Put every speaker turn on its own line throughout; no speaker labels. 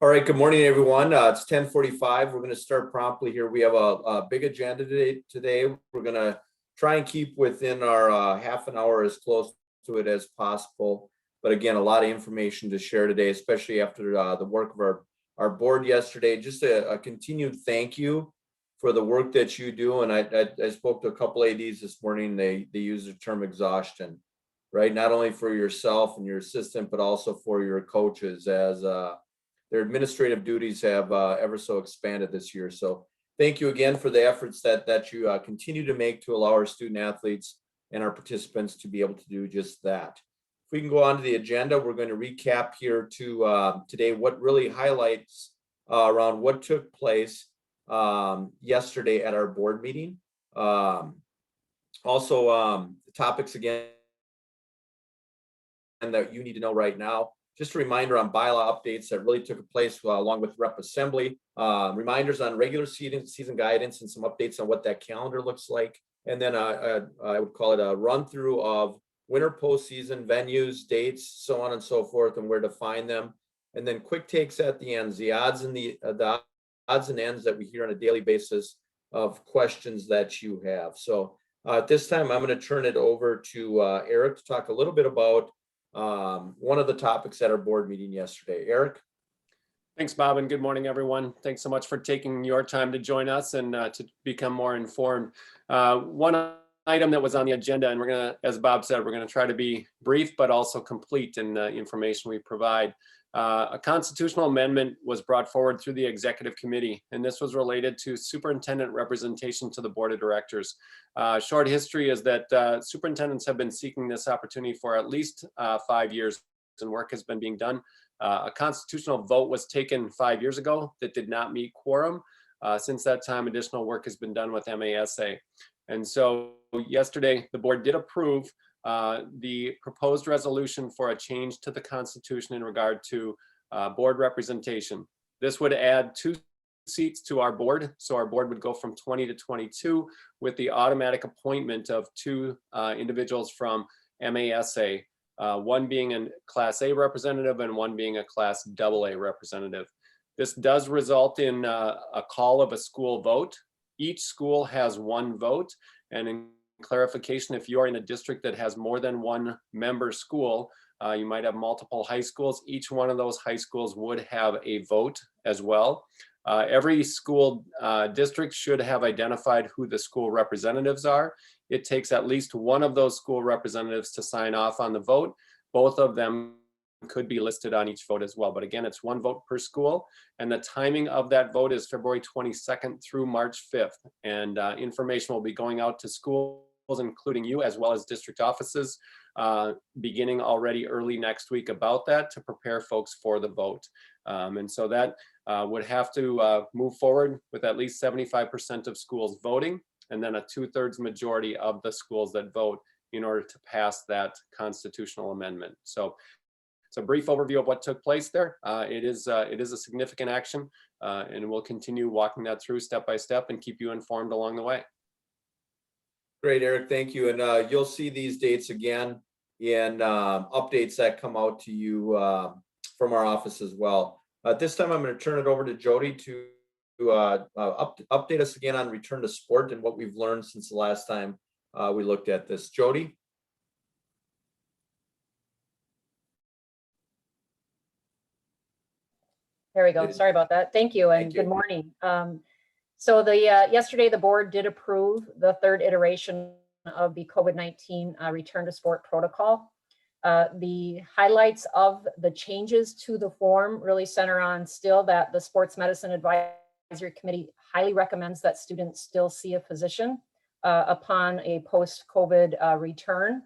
All right, good morning, everyone. It's 10:45. We're going to start promptly here. We have a big agenda today. We're going to try and keep within our half an hour as close to it as possible. But again, a lot of information to share today, especially after the work of our board yesterday. Just a continued thank you for the work that you do. And I spoke to a couple ADs this morning. They use the term exhaustion, right? Not only for yourself and your assistant, but also for your coaches as their administrative duties have ever so expanded this year. So thank you again for the efforts that you continue to make to allow our student athletes and our participants to be able to do just that. If we can go on to the agenda, we're going to recap here to today what really highlights around what took place yesterday at our board meeting. Also, the topics again and that you need to know right now. Just a reminder on bylaw updates that really took place along with rep assembly, reminders on regular season guidance and some updates on what that calendar looks like. And then I would call it a run through of winter postseason venues, dates, so on and so forth, and where to find them. And then quick takes at the ends, the odds and ends that we hear on a daily basis of questions that you have. So at this time, I'm going to turn it over to Eric to talk a little bit about one of the topics at our board meeting yesterday. Eric.
Thanks, Bob, and good morning, everyone. Thanks so much for taking your time to join us and to become more informed. One item that was on the agenda, and we're going to, as Bob said, we're going to try to be brief, but also complete in the information we provide. A constitutional amendment was brought forward through the executive committee, and this was related to superintendent representation to the board of directors. Short history is that superintendents have been seeking this opportunity for at least 5 years, and work has been being done. A constitutional vote was taken 5 years ago that did not meet quorum. Since that time, additional work has been done with MASA. And so yesterday, the board did approve the proposed resolution for a change to the Constitution in regard to board representation. This would add 2 seats to our board. So our board would go from 20 to 22 with the automatic appointment of 2 individuals from MASA, one being a Class A representative and one being a Class AA representative. This does result in a call of a school vote. Each school has 1 vote, and in clarification, if you are in a district that has more than 1 member school, you might have multiple high schools. Each one of those high schools would have a vote as well. Every school district should have identified who the school representatives are. It takes at least one of those school representatives to sign off on the vote. Both of them could be listed on each vote as well. But again, it's 1 vote per school. And the timing of that vote is February 22nd through March 5th. And information will be going out to schools, including you, as well as district offices, beginning already early next week about that to prepare folks for the vote. And so that would have to move forward with at least 75% of schools voting, and then a 2/3 majority of the schools that vote in order to pass that constitutional amendment. So it's a brief overview of what took place there. It is a significant action, and we'll continue walking that through step by step and keep you informed along the way.
Great, Eric, thank you. And you'll see these dates again in updates that come out to you from our office as well. At this time, I'm going to turn it over to Jody to update us again on return to sport and what we've learned since the last time we looked at this. Jody?
There we go. Sorry about that. Thank you and good morning. So yesterday the board did approve the 3rd iteration of the COVID-19 return to sport protocol. The highlights of the changes to the form really center on still that the Sports Medicine Advisory Committee highly recommends that students still see a physician upon a post-COVID return.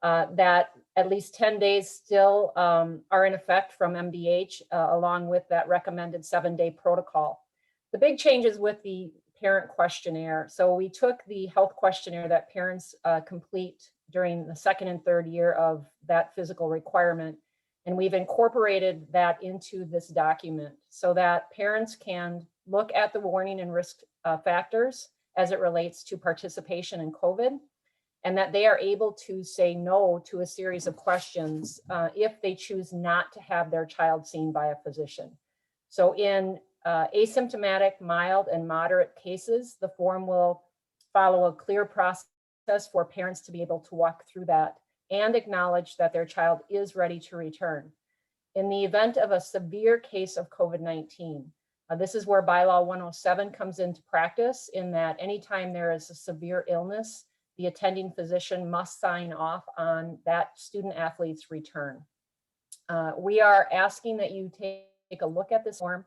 That at least 10 days still are in effect from MDH, along with that recommended 7-day protocol. The big changes with the parent questionnaire. So we took the health questionnaire that parents complete during the 2nd and 3rd year of that physical requirement, and we've incorporated that into this document so that parents can look at the warning and risk factors as it relates to participation in COVID, and that they are able to say no to a series of questions if they choose not to have their child seen by a physician. So in asymptomatic, mild, and moderate cases, the form will follow a clear process for parents to be able to walk through that and acknowledge that their child is ready to return. In the event of a severe case of COVID-19, this is where Bylaw 107 comes into practice, in that anytime there is a severe illness, the attending physician must sign off on that student athlete's return. We are asking that you take a look at this form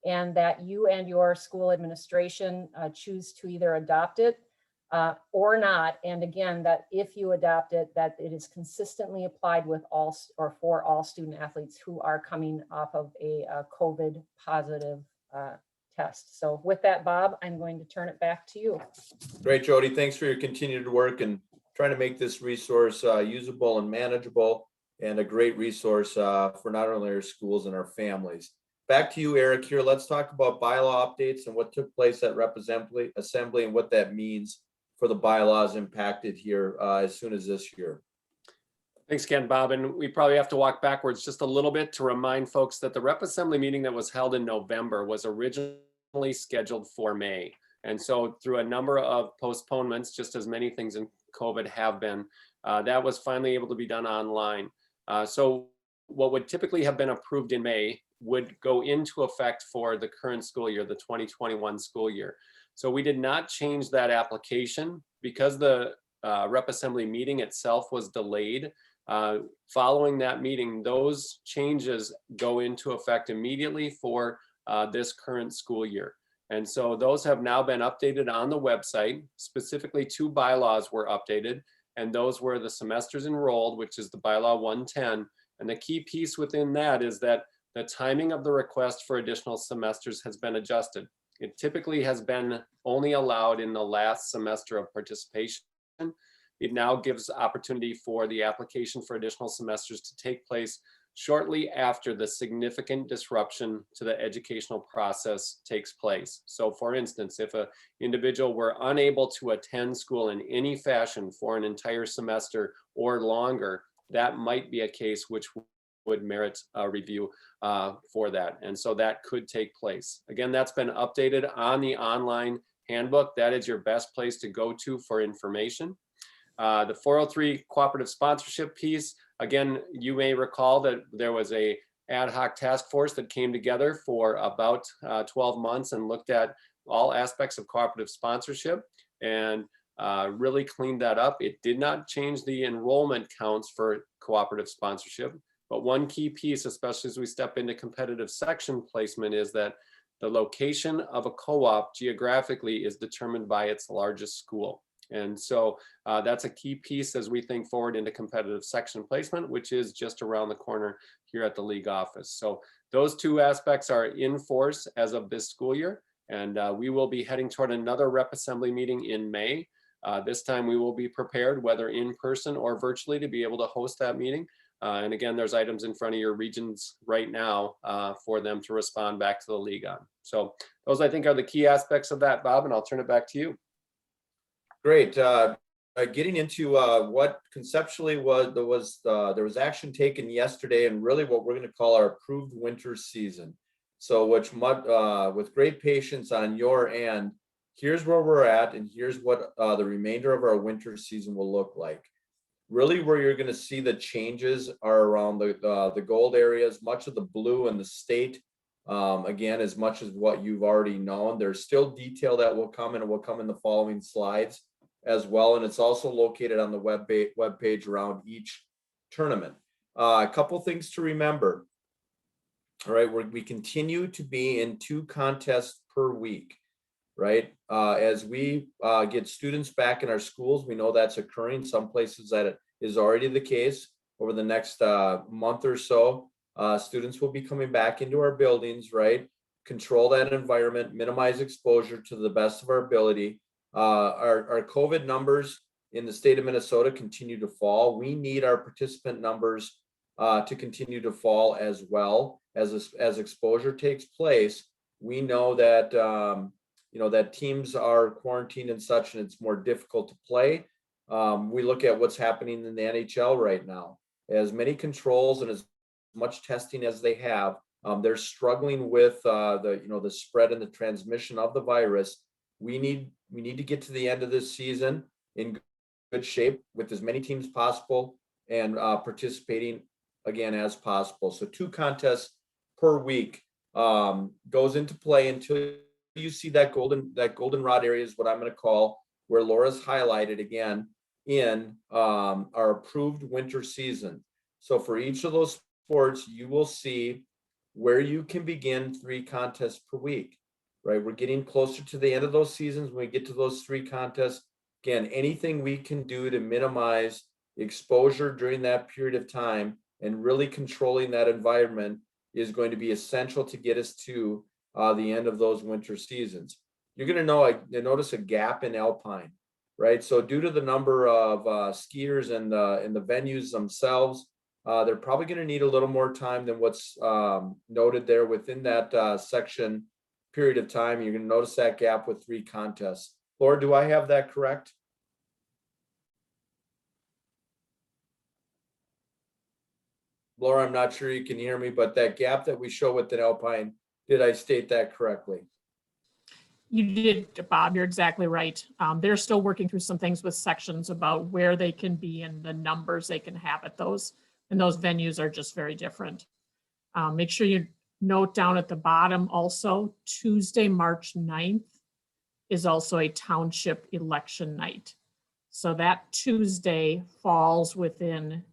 and that you and your school administration choose to either adopt it or not. And again, that if you adopt it, that it is consistently applied with all or for all student athletes who are coming off of a COVID positive test. So with that, Bob, I'm going to turn it back to you.
Great, Jody. Thanks for your continued work and trying to make this resource usable and manageable, and a great resource for not only our schools and our families. Back to you, Eric, here. Let's talk about bylaw updates and what took place at Rep Assembly and what that means for the bylaws impacted here as soon as this year.
Thanks again, Bob. And we probably have to walk backwards just a little bit to remind folks that the Rep Assembly meeting that was held in November was originally scheduled for May. And so through a number of postponements, just as many things in COVID have been, that was finally able to be done online. So what would typically have been approved in May would go into effect for the current school year, the 2021 school year. So we did not change that application because the Rep Assembly meeting itself was delayed. Following that meeting, those changes go into effect immediately for this current school year. And so those have now been updated on the website. Specifically, 2 bylaws were updated, and those were the semesters enrolled, which is the Bylaw 110. And the key piece within that is that the timing of the request for additional semesters has been adjusted. It typically has been only allowed in the last semester of participation. It now gives opportunity for the application for additional semesters to take place shortly after the significant disruption to the educational process takes place. So for instance, if an individual were unable to attend school in any fashion for an entire semester or longer, that might be a case which would merit a review for that. And so that could take place. Again, that's been updated on the online handbook. That is your best place to go to for information. The 403 cooperative sponsorship piece, again, you may recall that there was a ad hoc task force that came together for about 12 months and looked at all aspects of cooperative sponsorship and really cleaned that up. It did not change the enrollment counts for cooperative sponsorship, but one key piece, especially as we step into competitive section placement, is that the location of a co-op geographically is determined by its largest school. And so that's a key piece as we think forward into competitive section placement, which is just around the corner here at the league office. So those 2 aspects are in force as of this school year. And we will be heading toward another Rep Assembly meeting in May. This time we will be prepared, whether in person or virtually, to be able to host that meeting. And again, there's items in front of your regions right now for them to respond back to the league on. So those, I think, are the key aspects of that, Bob, and I'll turn it back to you.
Great. Getting into what conceptually there was action taken yesterday, and really what we're going to call our approved winter season. So with great patience on your end, here's where we're at, and here's what the remainder of our winter season will look like. Really, where you're going to see the changes are around the gold areas, much of the blue and the state. Again, as much as what you've already known, there's still detail that will come, and it will come in the following slides as well. And it's also located on the web page around each tournament. A couple things to remember. All right, we continue to be in 2 contests per week, right? As we get students back in our schools, we know that's occurring. Some places that is already the case. Over the next month or so, students will be coming back into our buildings, right? Control that environment, minimize exposure to the best of our ability. Our COVID numbers in the state of Minnesota continue to fall. We need our participant numbers to continue to fall as well as exposure takes place. We know that that teams are quarantined and such, and it's more difficult to play. We look at what's happening in the NHL right now. As many controls and as much testing as they have, They're struggling with the spread and the transmission of the virus. We need to get to the end of this season in good shape with as many teams possible and participating again as possible. So 2 contests per week goes into play until you see that goldenrod area is what I'm going to call, where Laura's highlighted again in our approved winter season. So for each of those sports, you will see where you can begin 3 contests per week, right? We're getting closer to the end of those seasons. When we get to those 3 contests, again, anything we can do to minimize exposure during that period of time and really controlling that environment is going to be essential to get us to the end of those winter seasons. You're going to notice a gap in Alpine, right? So due to the number of skiers and the venues themselves, they're probably going to need a little more time than what's noted there within that section period of time. You're going to notice that gap with 3 contests. Laura, do I have that correct? Laura, I'm not sure you can hear me, but that gap that we show within Alpine, did I state that correctly?
You did, Bob. You're exactly right. They're still working through some things with sections about where they can be and the numbers they can have at those. And those venues are just very different. Make sure you note down at the bottom also, Tuesday, March 9th is also a township election night. So that Tuesday falls within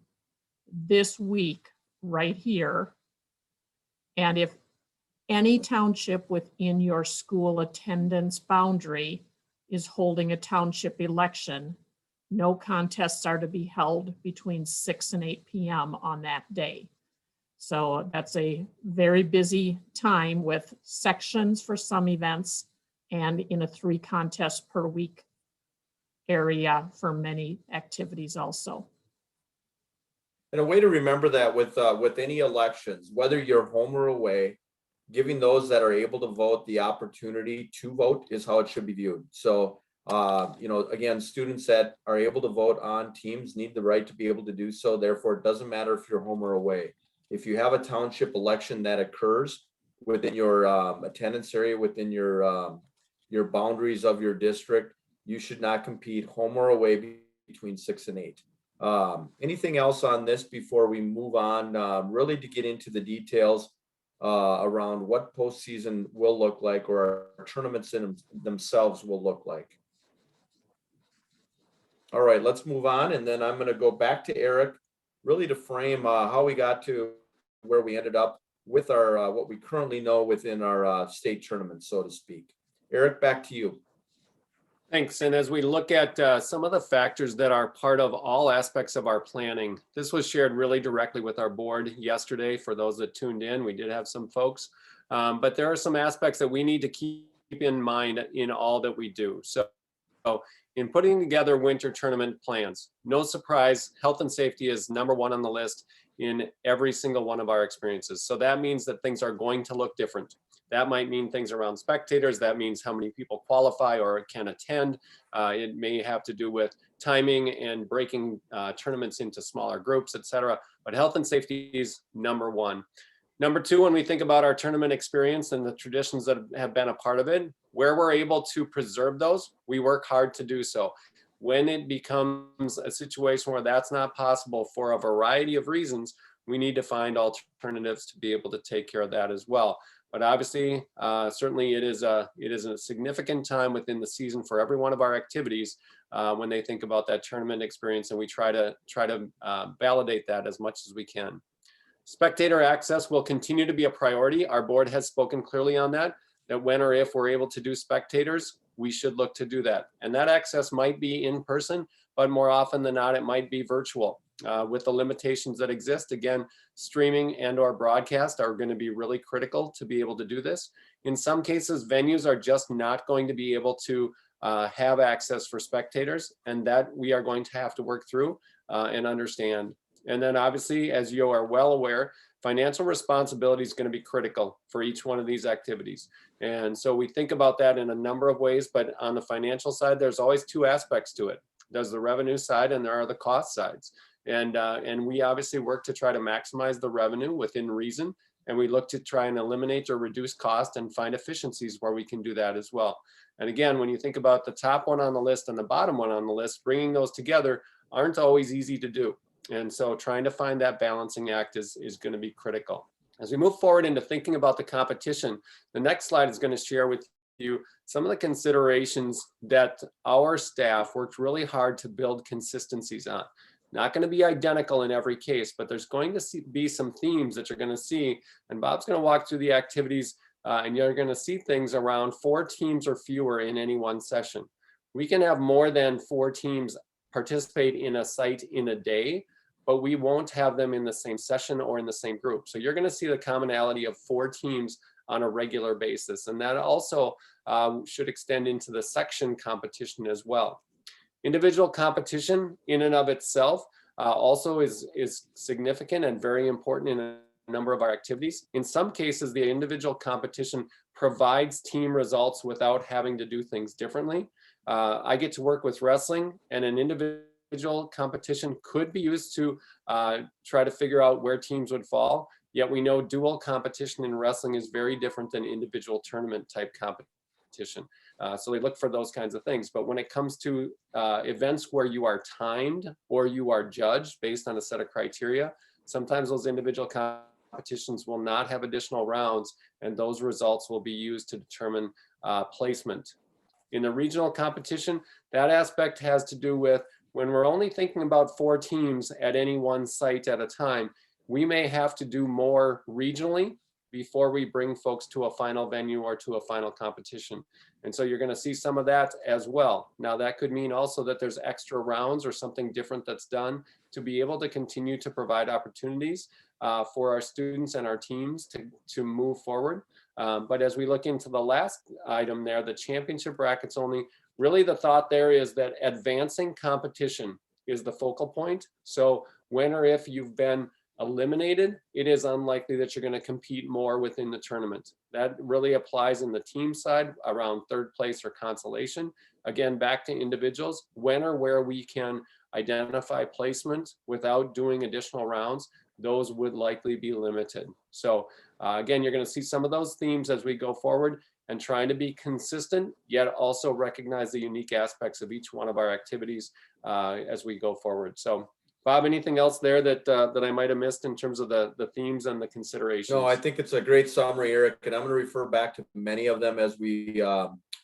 this week right here. And if any township within your school attendance boundary is holding a township election, no contests are to be held between 6 and 8 p.m. on that day. So that's a very busy time with sections for some events and in a 3 contests per week area for many activities also.
And a way to remember that with any elections, whether you're home or away, giving those that are able to vote the opportunity to vote is how it should be viewed. So, again, students that are able to vote on teams need the right to be able to do so. Therefore, it doesn't matter if you're home or away. If you have a township election that occurs within your attendance area, within your boundaries of your district, you should not compete home or away between 6 and 8. Anything else on this before we move on, really to get into the details around what postseason will look like, or our tournaments in themselves will look like? All right, let's move on. And then I'm going to go back to Eric, really to frame how we got to where we ended up with our what we currently know within our state tournament, so to speak. Eric, back to you.
Thanks. And as we look at some of the factors that are part of all aspects of our planning, this was shared really directly with our board yesterday. For those that tuned in, we did have some folks, but there are some aspects that we need to keep in mind in all that we do. So in putting together winter tournament plans, no surprise, health and safety is #1 on the list in every single one of our experiences. So that means that things are going to look different. That might mean things around spectators. That means how many people qualify or can attend. It may have to do with timing and breaking tournaments into smaller groups, et cetera. But health and safety is #1. #2, when we think about our tournament experience and the traditions that have been a part of it, where we're able to preserve those, we work hard to do so. When it becomes a situation where that's not possible for a variety of reasons, we need to find alternatives to be able to take care of that as well. But obviously, certainly it is a significant time within the season for every one of our activities when they think about that tournament experience, and we try to validate that as much as we can. Spectator access will continue to be a priority. Our board has spoken clearly on that when or if we're able to do spectators, we should look to do that. And that access might be in person, but more often than not, it might be virtual. With the limitations that exist, again, streaming and/or broadcast are going to be really critical to be able to do this. In some cases, venues are just not going to be able to have access for spectators, and that we are going to have to work through and understand. And then obviously, as you are well aware, financial responsibility is going to be critical for each one of these activities. And so we think about that in a number of ways, but on the financial side, there's always 2 aspects to it. There's the revenue side and there are the cost sides. And we obviously work to try to maximize the revenue within reason And we look to try and eliminate or reduce cost and find efficiencies where we can do that as well. And again, when you think about the top one on the list and the bottom one on the list, bringing those together aren't always easy to do. And so trying to find that balancing act is going to be critical. As we move forward into thinking about the competition, the next slide is going to share with you some of the considerations that our staff worked really hard to build consistencies on. Not going to be identical in every case, but there's going to be some themes that you're going to see. And Bob's going to walk through the activities and you're going to see things around 4 teams or fewer in any one session. We can have more than 4 teams participate in a site in a day, but we won't have them in the same session or in the same group. So you're going to see the commonality of 4 teams on a regular basis. And that also should extend into the section competition as well. Individual competition in and of itself also is significant and very important in a number of our activities. In some cases, the individual competition provides team results without having to do things differently. I get to work with wrestling, and an individual competition could be used to try to figure out where teams would fall. Yet we know dual competition in wrestling is very different than individual tournament type competition. So we look for those kinds of things. But when it comes to events where you are timed or you are judged based on a set of criteria, sometimes those individual competitions will not have additional rounds, and those results will be used to determine placement. In the regional competition, that aspect has to do with when we're only thinking about 4 teams at any one site at a time, we may have to do more regionally before we bring folks to a final venue or to a final competition. And so you're going to see some of that as well. Now that could mean also that there's extra rounds or something different that's done to be able to continue to provide opportunities for our students and our teams to move forward. But as we look into the last item there, the championship brackets only, really the thought there is that advancing competition is the focal point. So when or if you've been eliminated, it is unlikely that you're going to compete more within the tournament. That really applies in the team side around 3rd place or consolation. Again, back to individuals, when or where we can identify placement without doing additional rounds, those would likely be limited. So again, you're going to see some of those themes as we go forward and trying to be consistent, yet also recognize the unique aspects of each one of our activities as we go forward. So Bob, anything else there that I might have missed in terms of the themes and the considerations?
No, I think it's a great summary, Eric, and I'm going to refer back to many of them as we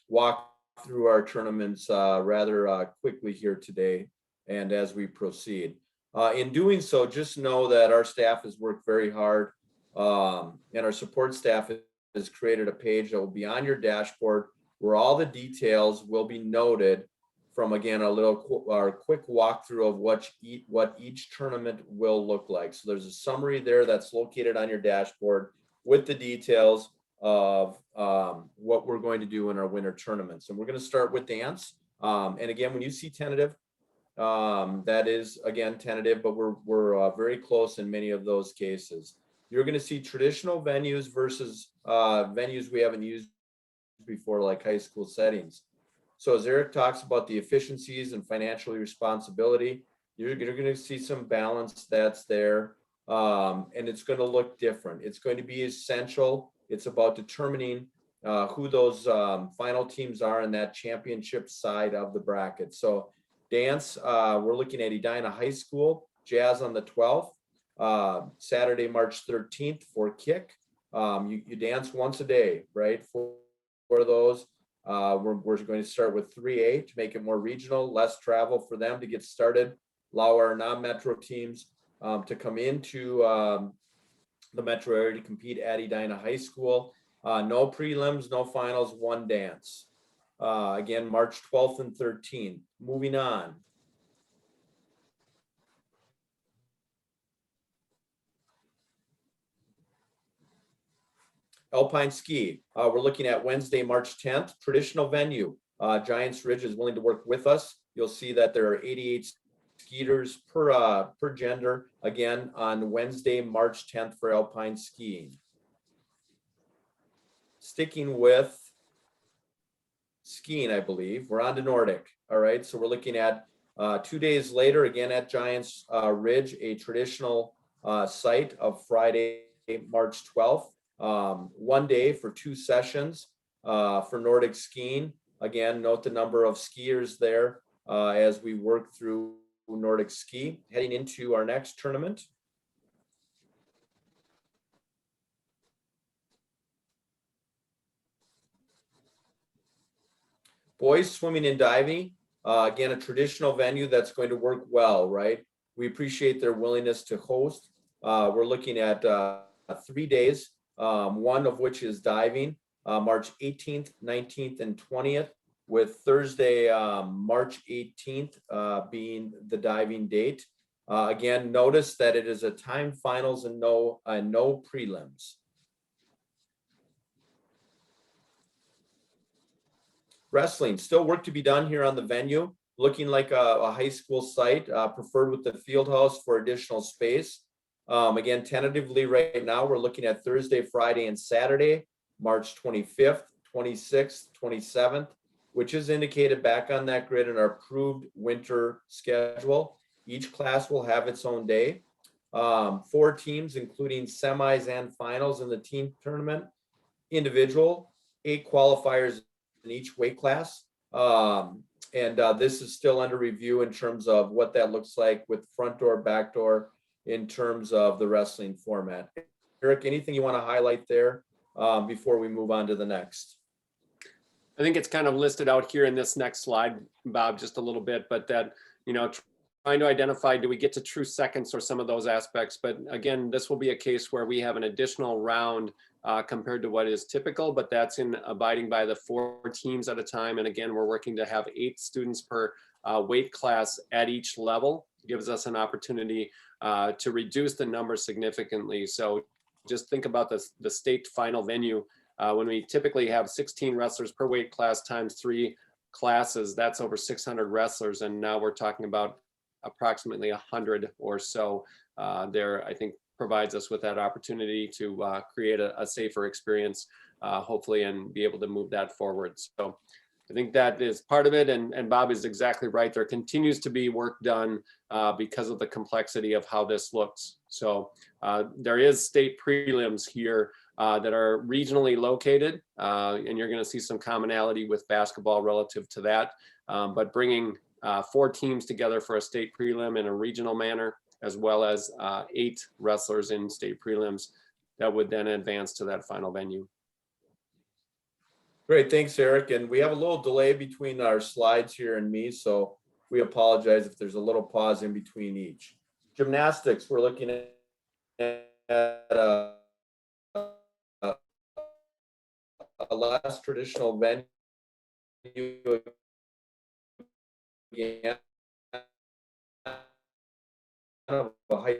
walk through our tournaments rather quickly here today and as we proceed. In doing so, just know that our staff has worked very hard and our support staff has created a page that will be on your dashboard where all the details will be noted from, again, our quick walkthrough of what each tournament will look like. So there's a summary there that's located on your dashboard with the details of what we're going to do in our winter tournaments. And we're going to start with dance. And again, when you see tentative, that is, again, tentative, but we're very close in many of those cases. You're going to see traditional venues versus venues we haven't used before, like high school settings. So as Eric talks about the efficiencies and financial responsibility, you're going to see some balance that's there, and it's going to look different. It's going to be essential. It's about determining who those final teams are in that championship side of the bracket. So dance, we're looking at Edina High School, Jazz on the 12th, Saturday, March 13th for kick. You dance once a day, right, for those. We're going to start with 3A to make it more regional, less travel for them to get started, allow our non-metro teams to come into the metro area to compete at Edina High School. No prelims, no finals, 1 dance. Again, March 12th and 13th. Moving on. Alpine Ski, we're looking at Wednesday, March 10th, traditional venue. Giants Ridge is willing to work with us. You'll see that there are 88 skiers per gender, again, on Wednesday, March 10th for Alpine Skiing. Sticking with skiing, I believe, we're on to Nordic. All right, so we're looking at 2 days later, again at Giants Ridge, a traditional site of Friday, March 12th. 1 day for 2 sessions for Nordic skiing. Again, note the number of skiers there as we work through Nordic ski. Heading into our next tournament. Boys swimming and diving. Again, a traditional venue that's going to work well, right? We appreciate their willingness to host. We're looking at 3 days, one of which is diving, March 18th, 19th, and 20th, with Thursday, March 18th being the diving date. Again, notice that it is a time finals and no prelims. Wrestling, still work to be done here on the venue. Looking like a high school site, preferred with the field house for additional space. Again, tentatively right now, we're looking at Thursday, Friday, and Saturday, March 25th, 26th, 27th, which is indicated back on that grid in our approved winter schedule. Each class will have its own day. 4 teams, including semis and finals in the team tournament. Individual, 8 qualifiers in each weight class. This is still under review in terms of what that looks like with front door, back door, in terms of the wrestling format. Eric, anything you want to highlight there before we move on to the next?
I think it's kind of listed out here in this next slide, Bob, just a little bit, but that, you know, trying to identify, do we get to true seconds or some of those aspects? But again, this will be a case where we have an additional round compared to what is typical, but that's in abiding by the 4 teams at a time. And again, we're working to have 8 students per weight class at each level. It gives us an opportunity to reduce the number significantly. So just think about the state final venue. When we typically have 16 wrestlers per weight class times 3 classes, that's over 600 wrestlers. And now we're talking about approximately 100 or so there, I think provides us with that opportunity to create a safer experience, hopefully, and be able to move that forward. So I think that is part of it. And Bob is exactly right. There continues to be work done because of the complexity of how this looks. So there is state prelims here that are regionally located, and you're going to see some commonality with basketball relative to that. But bringing 4 teams together for a state prelim in a regional manner, as well as 8 wrestlers in state prelims that would then advance to that final venue.
Great, thanks, Eric. And we have a little delay between our slides here and me, so we apologize if there's a little pause in between each. Gymnastics, we're looking at a less traditional venue again, of a high